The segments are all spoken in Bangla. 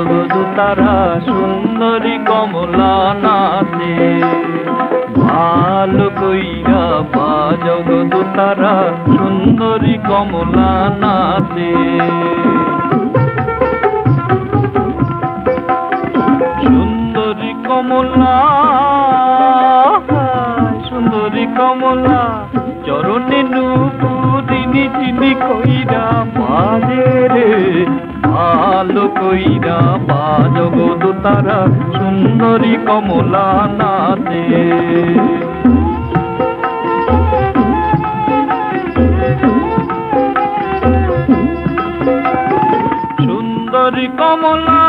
জগদূতারা সুন্দরী কমলা নাচে। ভালো কইরা পা জগদূতারা সুন্দরী কমলা নাচে। সুন্দরী কমলা সুন্দরী কমলা চরণে নুপুরিনি চিনি কইরা বাজে রে। ভালো কইরা পা জগদূতারা সুন্দরী কমলা নাচে। সুন্দরী কমলা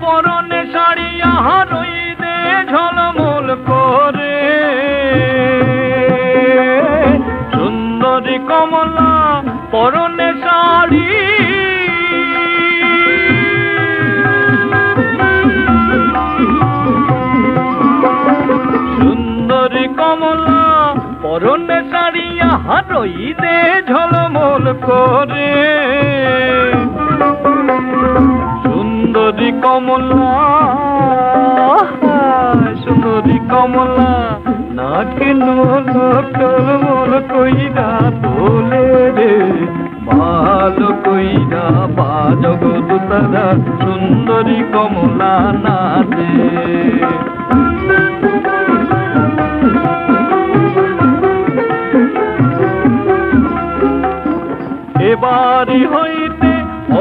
পরনে শাড়ি আহারই দে ঝলমল করে। সুন্দরী কমলা পরনে শাড়ি সুন্দরী কমলা পরনে শাড়ি আহারই দে ঝলমল করে। সুন্দরী কমলা সুন্দরী কমলা নাকে নলকল কইরা তোলে রে। ভালো কইরা পা জগদূতারা সুন্দরী কমলা নাচে। এবাড়ি হইতে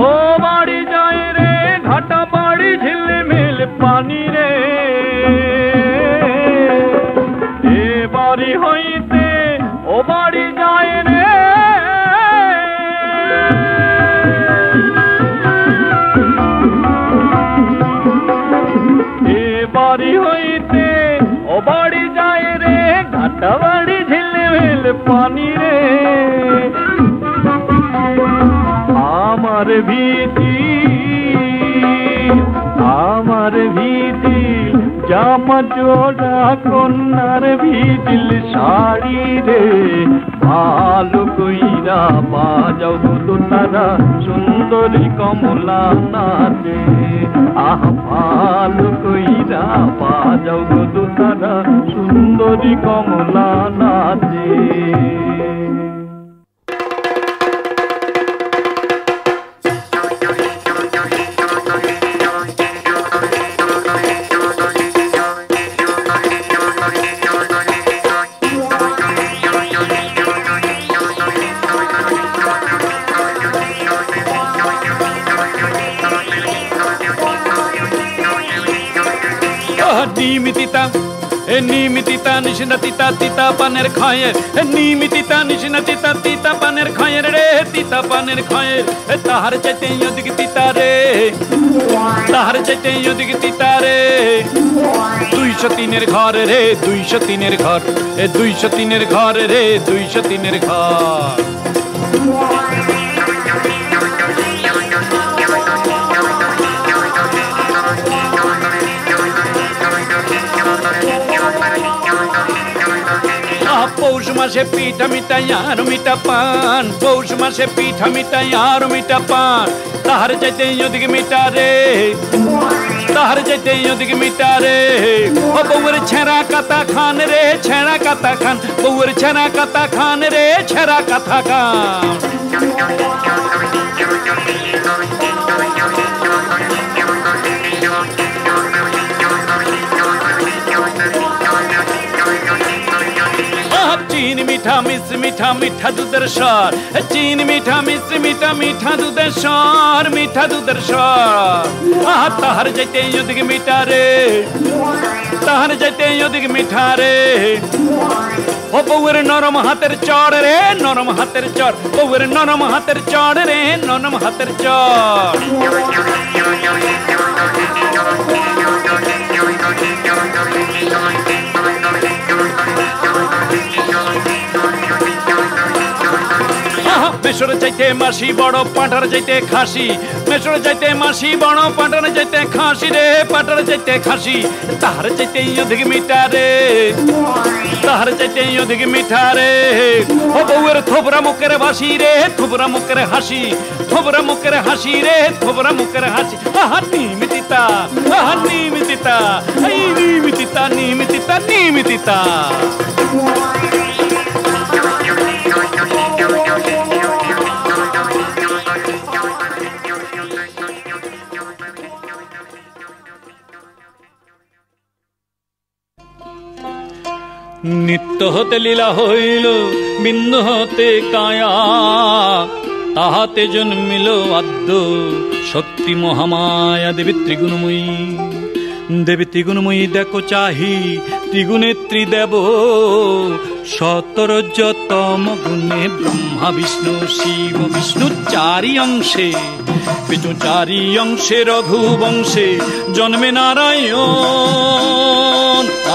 ও বাড়ি যায় রে, ঘাটা বাড়ি ঝিলমিল পানি রে। এ বাড়ি হইতে ও বাড়ি যায় রে, এ বাড়ি হইতে ও বাড়ি যায় রে, ঘাটা বাড়ি ঝিলমিল পানি রে। আমার ভীতি জামা জোড়া কন্যার ভিজিল শাড়ি রে। ভালো কইরা পা জগদূতারা সুন্দরী কমলা নাচে। আহ ভালো কইরা পা জগদূতারা সুন্দরী কমলা নাচে। নিমিতিতা নিশিনা তিতা তিতা পানের খয়ের। নিমিতিতা নিশিনা তিতা তিতা পানের খয়ের রে। তিতা পানের খয়ের তাহার চাইতে অধিক তিতা রে। তাহার চাইতে অধিক তিতা রে। 203 ঘর রে 203 ঘর। 203 ঘর রে 203 ঘর। পৌষ মাসে পিঠা মিঠাই আর মিঠা পান। পৌষ মাসে পিঠা মিঠাই আর মিঠা পান। তাহার চাইতে অধিক মিঠা রে। তাহার চাইতে অধিক মিঠা রে। ও বউয়ের ছেঁড়া কাতা খান রে। ছেঁড়া কাতা খান। বউয়ের ছেঁড়া কাতা খান রে। ছেঁড়া কাতা খান। चीनी मीठा मिश्र मीठा मीठा दूधर स्वर। चीनी मीठा मिश्र मीठा मीठा दूधर स्वर। मीठा दूधर स्वर। ताहार जाइते अधिक मीठा रे। ताहार जाइते अधिक मीठा रे। ও বউয়ের নরম হাতের চড় রে। নরম হাতের চড়। বউয়ের নরম হাতের চড় রে। নরম হাতের চড়। মেশর চাইতে মাসি বড় পাঁঠার চাইতে খাসি। মেশর চাইতে মাসি বড় পাঁঠার চাইতে খাসি রে। পাঁঠার চাইতে খাসি। তাহার চাইতে অধিক মিঠা রে। তাহার চাইতে অধিক মিঠা রে। ও বউয়ের থোবরা মুখের হাসি রে। থোবরা মুখের হাসি। থোবরা মুখের হাসি রে। থোবরা মুখের হাসি। আহা নিমিতিতা নিমিতিতা নিমিতিতা। নিত্য হতে লীলা হইল বিন্দু হতে কায়া, তাহাতে জন্মিল আদ্য শক্তি মহামায়া দেবী ত্রিগুণময়ী। দেবী ত্রিগুণময়ী দেখো চাহি ত্রিগুণেত্রী দেব, সতরজতম গুণে ব্রহ্মা বিষ্ণু শিব বিষ্ণু চারি অংশে, বিষ্ণু চারি অংশে রঘুবংশে জন্মে নারায়ণ।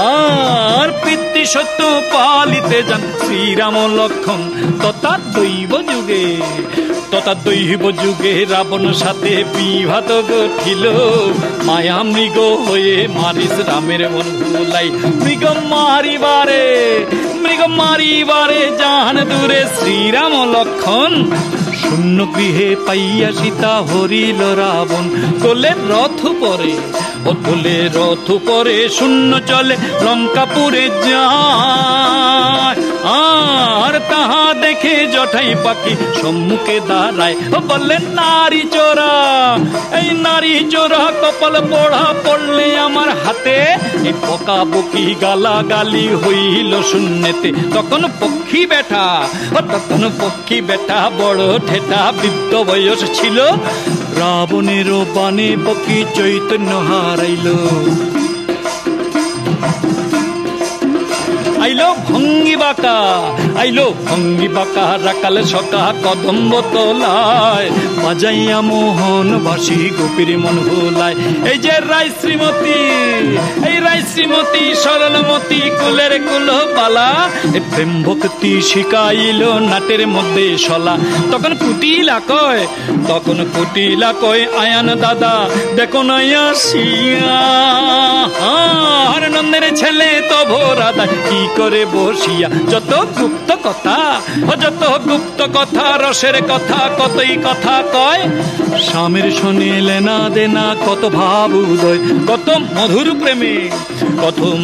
আর পিতৃ সত্য পালিতে যান শ্রীরাম লক্ষণ তথা দৈব যুগে, তথা দৈব যুগে রাবণ সাথে বিভাত গঠিল, মায়া মৃগ হয়ে মারিস রামের মন ভুলাই। মৃগ মারিবারে জাহান দূরে শ্রীরাম লক্ষণ, শূন্য গৃহে পাইয়া সীতা হরিল রাবণ। তোলে রথ পরে ও তোলে রথ পরে শূন্য চলে লঙ্কাপুরে যায়। আর তাহা দেখে জটাই পাখি সম্মুখে দাঁড়ায়, বললে নারী চোরা, এই নারী চোরা কপাল পোড়া পড়লে আমার হাতে। এই বকা বকি গালা গালি হইল শূন্যতে। তখন পক্ষী বেটা বড় ঠেটা বৃদ্ধ বয়স ছিল, রাবণেরও বানে পক্ষী চৈতন্য হারাইল। আইলো ভঙ্গি বাঁকা রাকাল সকা কদম্ব তোলায়, বাজাইয়া মোহন বাসি গোপীর মন ভোলায়। এই যে রায় শ্রীমতী সরলমতি কুলের কুল বালা, প্রেম ভক্তি শিখাইল নাটের মধ্যে শলা। তখন কুটিলা কয় আয়ান দাদা দেখো না আসিয়া, আর নন্দের ছেলে তো ভোরাদা কি করে বসিয়া। যত গুপ্ত কথা রসের কথা কতই কথা কয়, স্বামীর শোনে লেনা দেনা কত ভাব উদয়। কত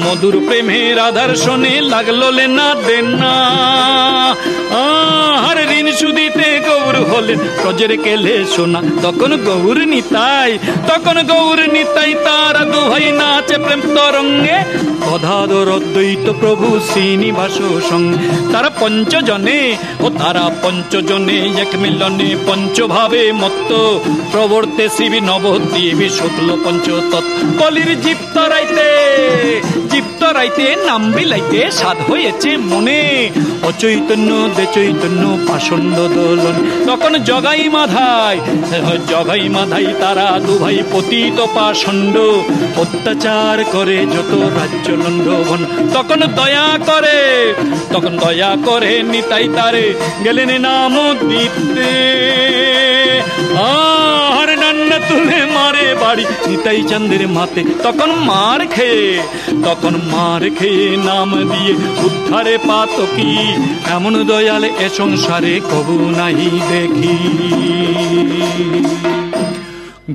মধুর প্রেমে রাধার শোনে লাগলো লেনা দেনা। আর ঋণ সুদিতে গৌর হলেন ব্রজের কেলে সোনা। তখন গৌর নিতাই তারা দুহাই নাচে প্রেম তরঙ্গে, অধাদর অদ্বৈত প্রভু শ্রীনিবাস সঙ্গে। তারা পঞ্চজনে এক মিলনে পঞ্চভাবে মত্ত, প্রবর্তে শিবী নবদ্বীপী শুক্ল পঞ্চতত্ত্ব। কলির জীপ্ত রাইতে নাম বিলাইতে সাধ হয়েছে মনে, অচৈতন্য দে চৈতন্য পাষণ্ড দোলন। তখন জগাই মাধাই তারা দুভাই পতিত পাষণ্ড, অত্যাচার করে যত রাজ্য লণ্ডভন। তখন দয়া করে নিতাই তারে গেলেন নাম দিতে, আর নান্না তুলে মারে বাড়ি নিতাই চাঁদের মাতে। তখন মার খেয়ে নাম দিয়ে উদ্ধারে পাতকি, এমন দয়াল এ সংসারে কবু নাহি দেখি।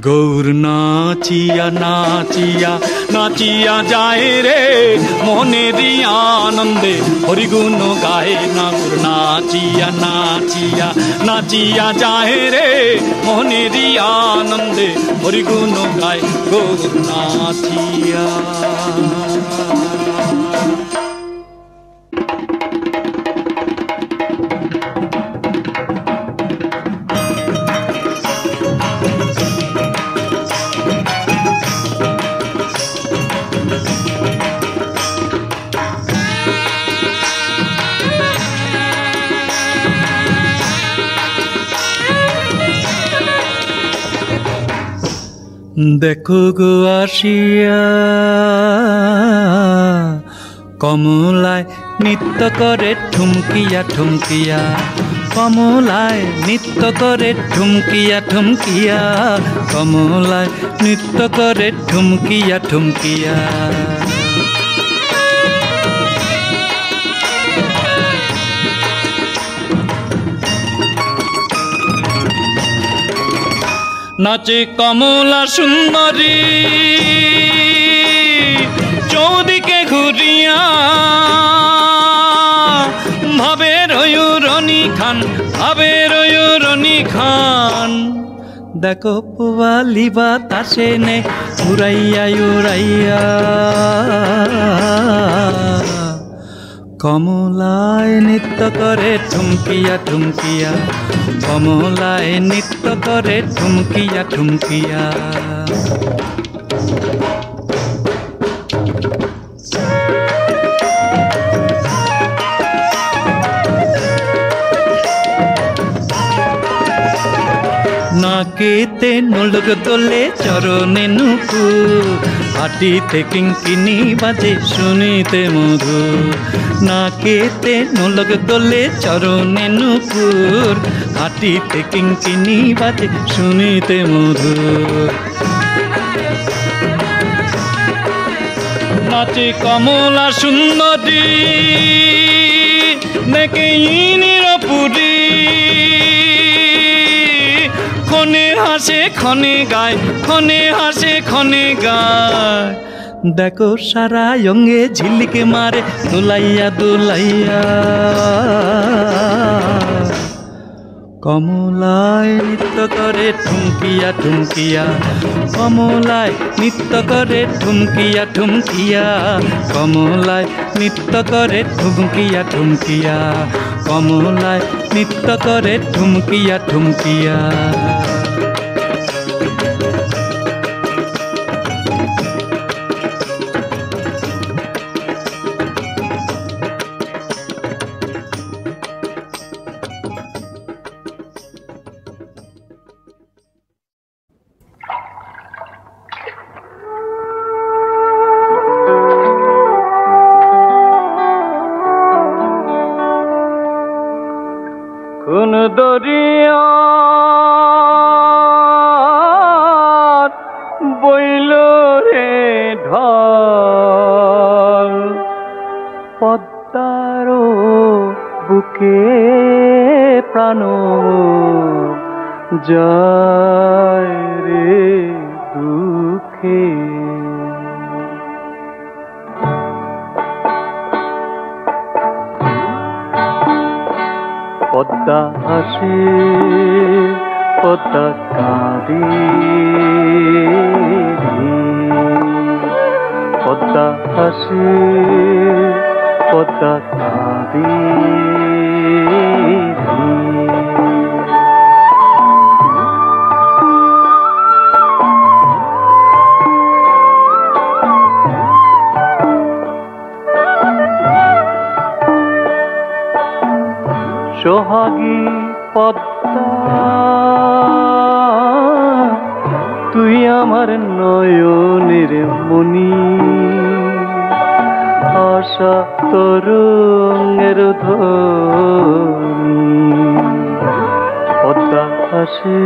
গৌর নাচিয়া যায় রে মনে দিয়া আনন্দে, হরিগুণ গায়ে না। গৌর নাচিয়া যায় রে মনে দিয়া আনন্দে, হরিগুণ গায়ে গৌর নাচিয়া। দেখো গো আসিয়া কমলায় নৃত্য করে ঠুমকিয়া, কমলায় নৃত্য করে ঠুমকিয়া, কমলায় নৃত্য করে ঠুমকিয়া। নাচে কমলা সুন্দরী, চৌদিকে খুরিয়া ভাবে রয়ুরনি খান ভাবে রয়ুরনি খান দেখো পুয়ালি বাতাসে নে উড়াইয়া উড়াইয়া কমলায় নৃত্য করে ঠুমকিয়া ঠুমকিয়া কমলায় নৃত্য করে ঠুমকিয়া ঠুমকিয়া নাকেতে নোলক দোলে চরণে নুপুর হাটিতে কিঙ্কিনি বাজে শুনিতে মধু নাকেতে নোলক দোলে চরণে নুপুর হাটিতে কিঙ্কিনি বাজে শুনিতে মধু নাচে কমলা সুন্দরী দেখে নিরপুরী ক্ষণে হাসে ক্ষণে গায় ক্ষণে হাসে ক্ষণে গায় দেখো সারা অঙ্গে ঝিলিকে মারে দুলাইয়া দুলাইয়া কমলায় নৃত্য করে ঠুমকিয়া ঠুমকিয়া কমলায় নৃত্য করে ঠুমকিয়া ঠুমকিয়া কমলায় নৃত্য করে ঠুমকিয়া ঠুমকিয়া কমলায় নৃত্য করে ঠুমকিয়া ঠুমকিয়া কোন দরিয়া বইল রে ঢল পদ্মার বুকে প্রাণ যায় রে দুঃখে পদ্মা হাসে পদ্মা কাঁদে পদ্মা হাসে পদ্মা কাঁদে সোহাগী পদ্মা তুই আমার নয়নের মণি আশা তরঙ্গের ধ্বনি পদ্মা হাসে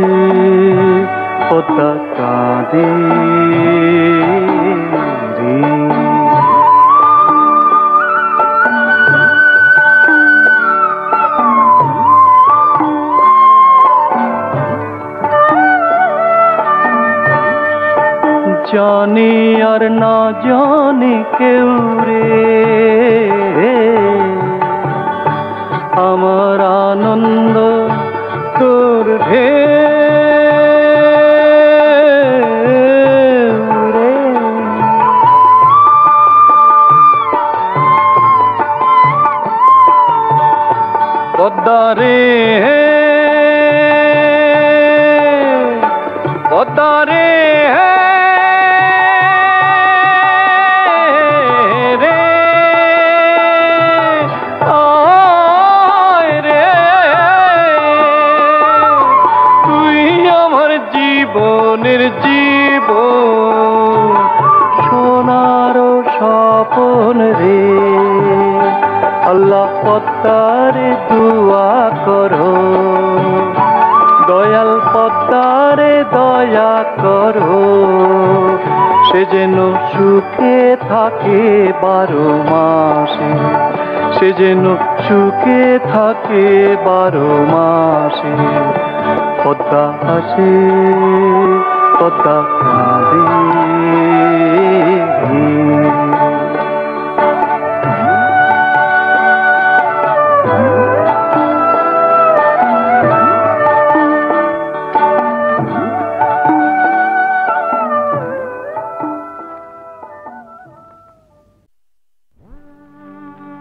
পদ্মা কাঁদে রে জানে আর না জানে কেউ রে আমার আনন্দ তোর ঢেউ রে পদ্মা রে পদ্মা রে জীব সোনার স্বপন রে আল্লাহ পদ্মারে দুয়া করো দয়াল পদ্মারে দয়া করো সে যেন সুখে থাকে 12 মাসে সে যেন সুখে থাকে 12 মাসে পদ্মা হাসে পদ্মা কাঁদে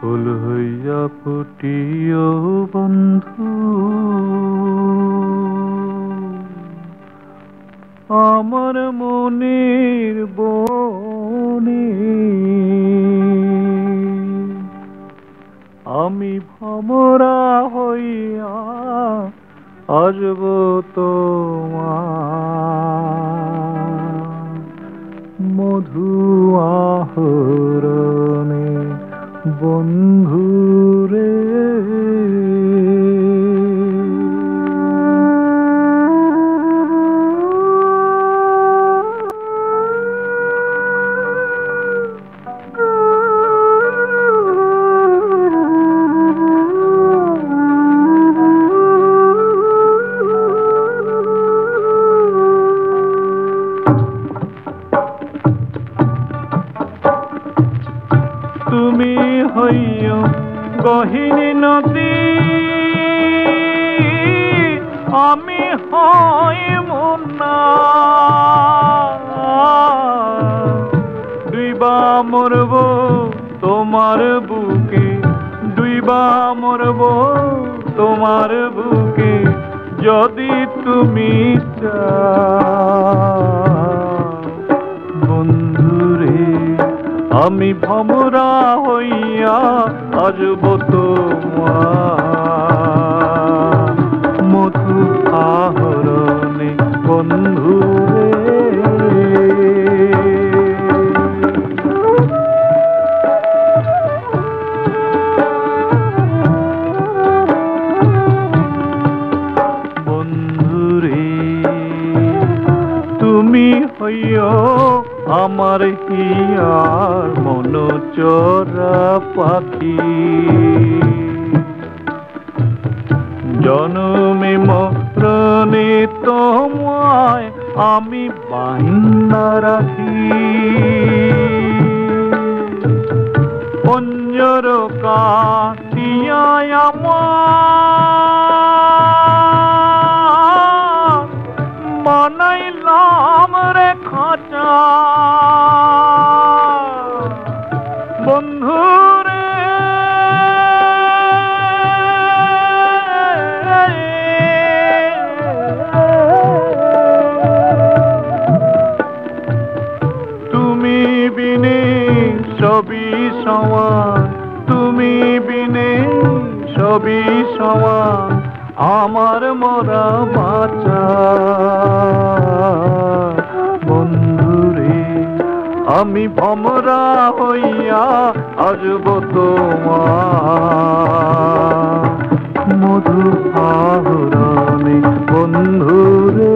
ফুল হইয়া ফুটিও বন্ধু আমার মনের বনে আমি ভমরা হইয়া আসব তোমার মধু আহরণে বন্ধুরে তুমি হইও গহিনী নদী আমি হই মুন্না ডুইবা মরব তোমার বুকে ডুইবা মরব তোমার বুকে যদি তুমি চাও বন্ধুরে আমি ভমরা হইয়া আসব তোমার মধু আহরণে বন্ধুরে বন্ধুরে তুমি হইও আমার হিয়ার মন চোরা পাখি জনমে মরণে তোমায় আমি বাহিনা রাখি পঞ্জর কাটিয়ায় আমার বানাইলাম রে খাঁচা বন্ধুরে তুমি বিনে সবই সমান তুমি বিনে সবই সমান আমার মরা বাঁচা বন্ধুরে আমি ভমরা হইয়া আসব তোমার মধু আহরণে বন্ধুরে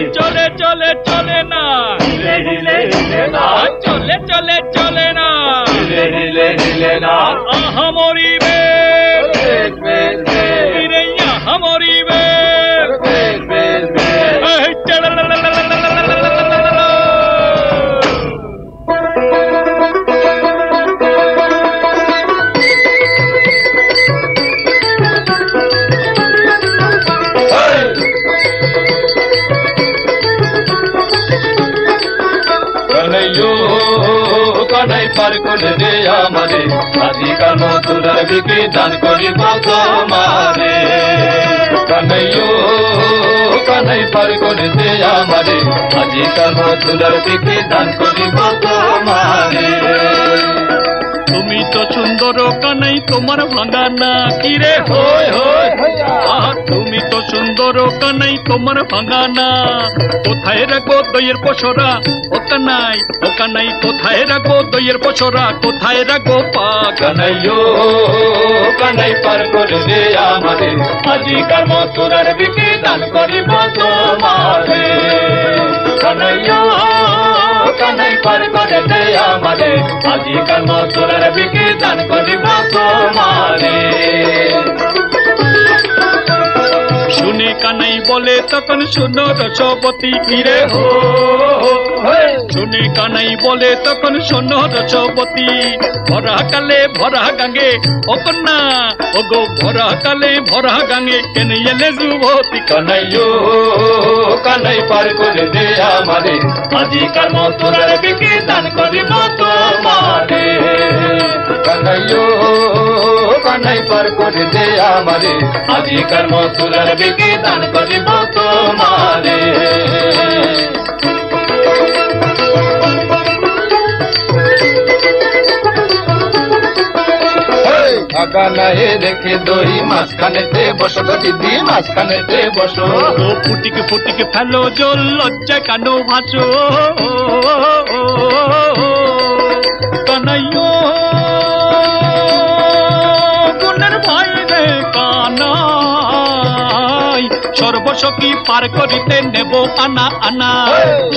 চলে চলে চলে না চলে চলে চলে না আহা মরিবে আহা মরিবে কানাই পার করে দে আমারে আজিকার মধুরার বিক্রি দান করিব তোমারে কানাই পার করে দে আমারে আজিকার মধুরার বিক্রি দান করিব তোমারে তুমি তো সুন্দর কানাই তোমার ভাঙা না কিরে হই হই তুমি তো সুন্দর কানাই তোমার ভাঙা না কোথায় রাখবো দইয়ের পসরা ও কানাই কোথায় রাখবো দইয়ের পসরা কোথায় রাখবো পা কানাই পার করে দে আমারে আজিকার মথুরার বিক্রি দান করিব তোমারে কানাই পার করে দে আমারে আজিকার মথুরার বিক্রি দান করিব তোমারে শুনে কানাই বলে তখন শুনো রসবতী কিরে হো শুনে কানাই বলে তখন শোনো রসবতী, ভরা কালে ভরা গাঙ্গে ও কন্যা, ও গো ভরা কালে ভরা গাঙ্গে কেন এলে যুবতী? কানাইও কানাই পার করে দে আমারে, আজিকার মথুরার বিকে দান করিব তোমারে। কানাইও কানাই পার করে দে আমারে, আজিকার মথুরার বিকে দান করিব তোমারে। কানাই রেখে দই মাঝখানেতে বসো গো দিদি, মাঝখানেতে বসো। ফুটিকে ফুটিকে ফেলো জল লজ্জা কেন ভাসো? কানাইও গুণের ভাই রে কানাই, সর্বসখী পার করিতে নেব আনা আনা,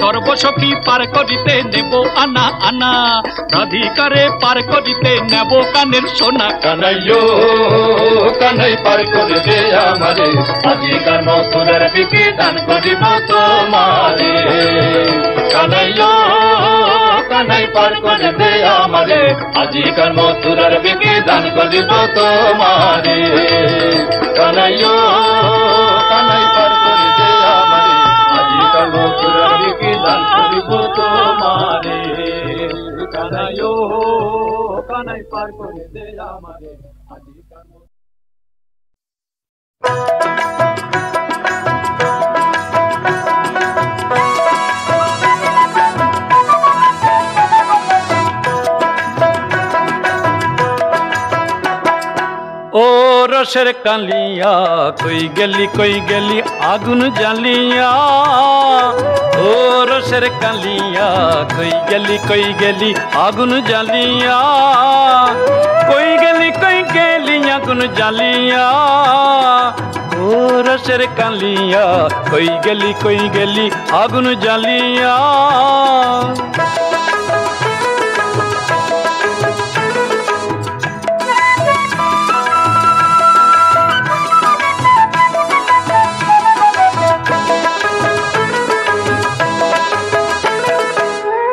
সর্বসখী পার করিতে নেব আনা আনা, রাধিকারে পার করিতে নেব কানের সোনা। কানাইও কানাই পার করে দে আমারে, আজিকার মথুরার বিকে দান করিব তোমারে। কানাইও কানাই পার করে দে আমারে, আজিকার মথুরার বিকে দান করিব তোমারে। কানাইও কানাই পার করে দে আমারে, আজিকার মথুরার বিকে দান করিব তোমারে। কানাইও কানাই পার করে দে আমারে, আজিকার ও রসের কালিয়া কই গেলি আগুন জ্বালিয়া, ও রসের কালিয়া কই গেলি আগুন জ্বালিয়া, কই গেলি আগুন জ্বালিয়া, ও রসের কালিয়া কই গেলি আগুন জ্বালিয়া।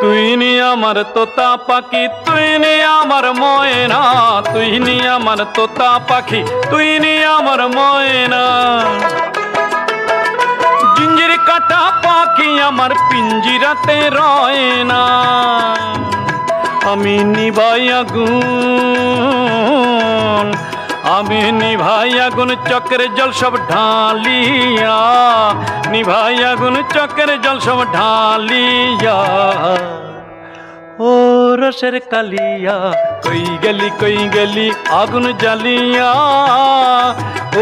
তুই নি আমার তোতা পাখি, তুই নি আমার ময়না, তুই নি আমার তোতা পাখি, তুই নি আমার ময়না। জিঞ্জির কাটা পাখি আমার পিঞ্জিরাতে রয় না, আমি নিভাই আগুন, আমি নিভাই আগুন চক্রের জল সব ঢালিয়া, নিভাই আগুন চক্রের জল সব ঢালিয়া। ও রসের কালিয়া কই গেলি আগুন জ্বালিয়া,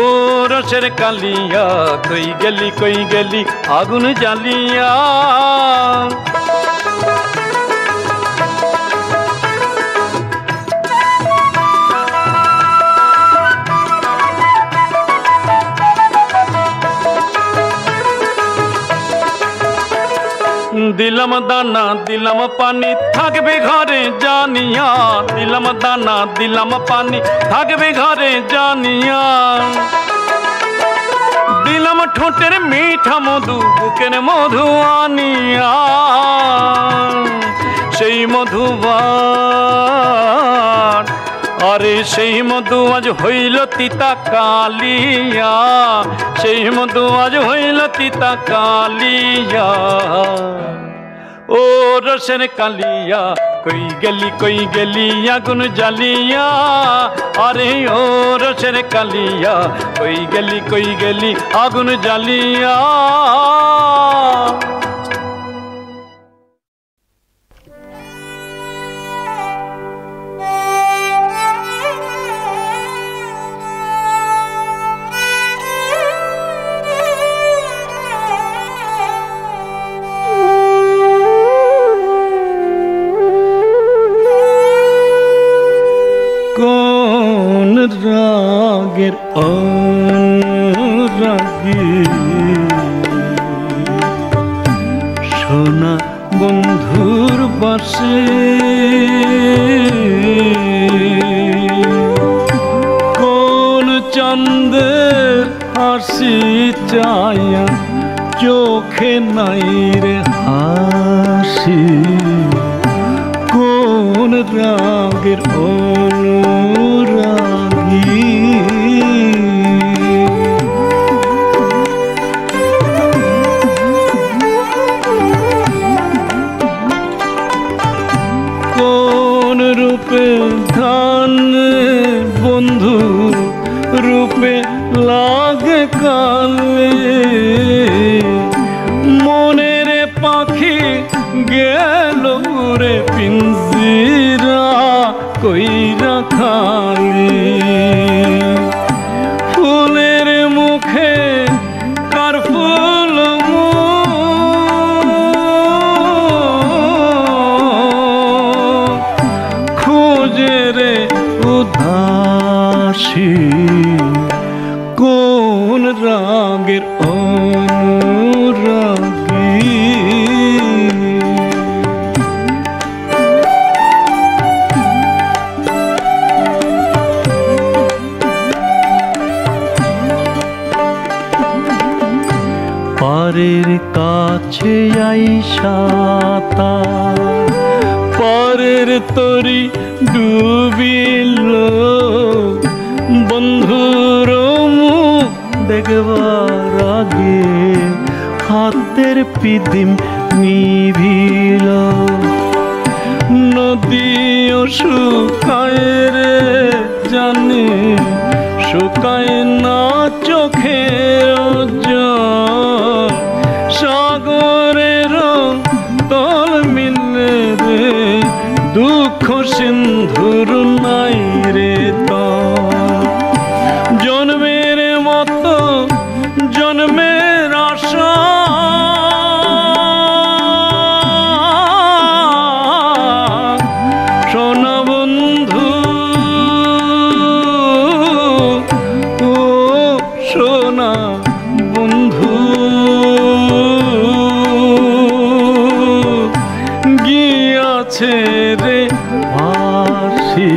ও রসের কালিয়া কই গেলি আগুন জ্বালিয়া। দিলাম দানা দিলাম পানি থাকবে ঘরে জানিয়া, দিলাম দানা দিলাম পানি থাকবে ঘরে জানিয়া। দিলাম ঠোঁটের মিঠা মধু বুকের মধু আনিয়া, সেই মধুবার আরে সেই মধু আজ হইল তিতা কালিয়া, সেই মধু আজ হইল তিতা কালিয়া। ও রসের কালিয়া কই গেলি আগুন জ্বালিয়া, আরে ও রসের কালিয়া কই গেলি আগুন জ্বালিয়া। কোন রাগের অনুরাগী সোনা বন্ধুর বাসে, কোন চন্দের হাসি চায়া চোখে নাই রে হায়। আছি কোন রাগের অনুরাগী। কোন রূপে ধান বন্ধু রূপে লাগে কালে, মনের পাখি গেল রে পিঞ্জিরা কইরা খালি। ফুলের মুখে কার ফুল খুঁজে রে উদাসী কোন রাগের অনুরাগী। পারের কাছে আইসা পারের তরি ডুবিল, বন্ধুর মুখ দেখবার আগে হাতের পিদিম নিভিল। নদীও শুকায় রে জানে শুকায় না চোখের জল, সাগরের তল মিলে রে দুঃখ সিন্ধুর নাই রে তল। জন্মের মতো জন্মের আশা সোনা বন্ধু ও সোনা বন্ধু গিয়াছে রে ভাসি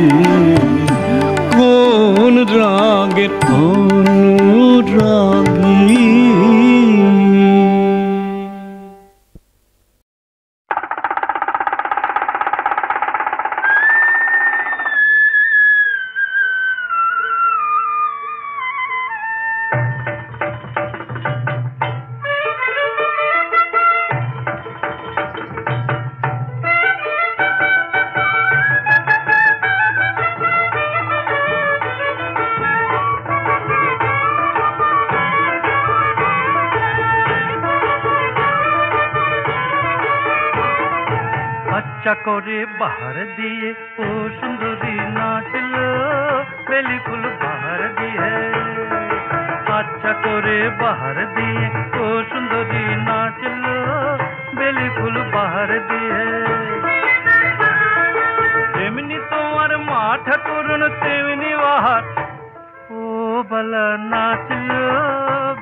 কোন রাগের অনুরাগী। আচ্ছা করে বাহার দিয়ে ও সুন্দরী নাচল বেলি ফুল বাহার দিয়ে। আচ্ছা করে বাহার দিয়ে ও সুন্দরী নাচল বেলি ফুল বাহার দিয়ে। যেমনি তোমার মাথা করুন তেমনি বাহার ও বলা নাচল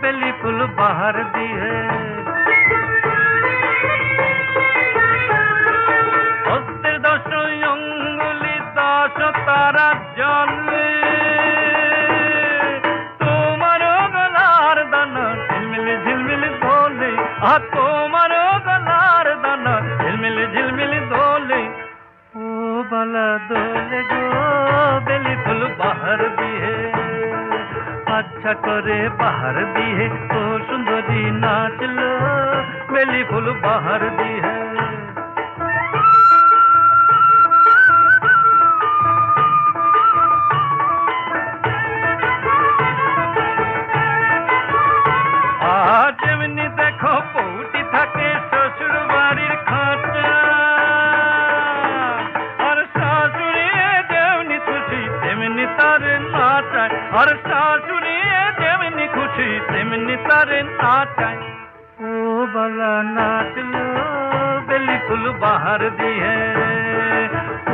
বেলি ফুল বাহার দিয়ে। তারা জলে তোমার গলার দানা ঝিলমিল ঝিলমিল দোলে, আর তোমার গলার দানা ঝিলমিল ঝিলমিল দোলে ও বালা দোলে গো বেলি ফুল বাহার দিয়ে। আচ্ছা করে বাহার দিয়ে ও সুন্দরী নাচলো বেলি ফুল বাহার দিয়ে। যেমনি দেখো পৌটি থাকে শ্বশুর বাড়ির খাঁচা, আর শাশুড়ি যেমনি খুশি তেমনি তার নাচায়, আর শাশুড়ি যেমনি খুশি তেমনি তার নাচায় ও বালা নাচলো বেলি ফুল বাহার দিয়ে।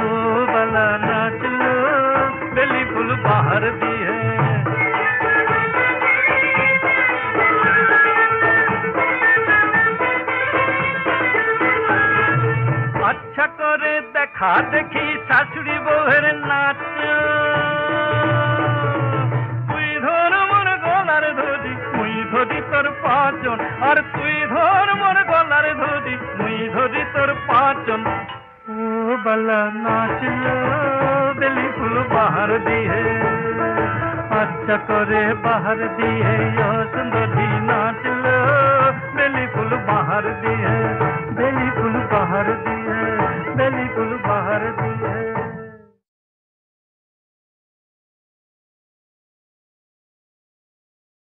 ও বালা নাচলো বেলি ফুল বাহার দিয়ে। আচ্ছা করে দেখা দেখি শাশুড়ি বউয়ের নাচ, তুই ধর মোর গলার ধরি মুই ধরি তোর পাঁচজন, আর তুই ধর মোর গলার ধরি মুই ধরি তোর পাঁচ বালা নাচলো বেলি ফুল বাহার দিয়ে, আচ্ছা করে বাহার দিয়ে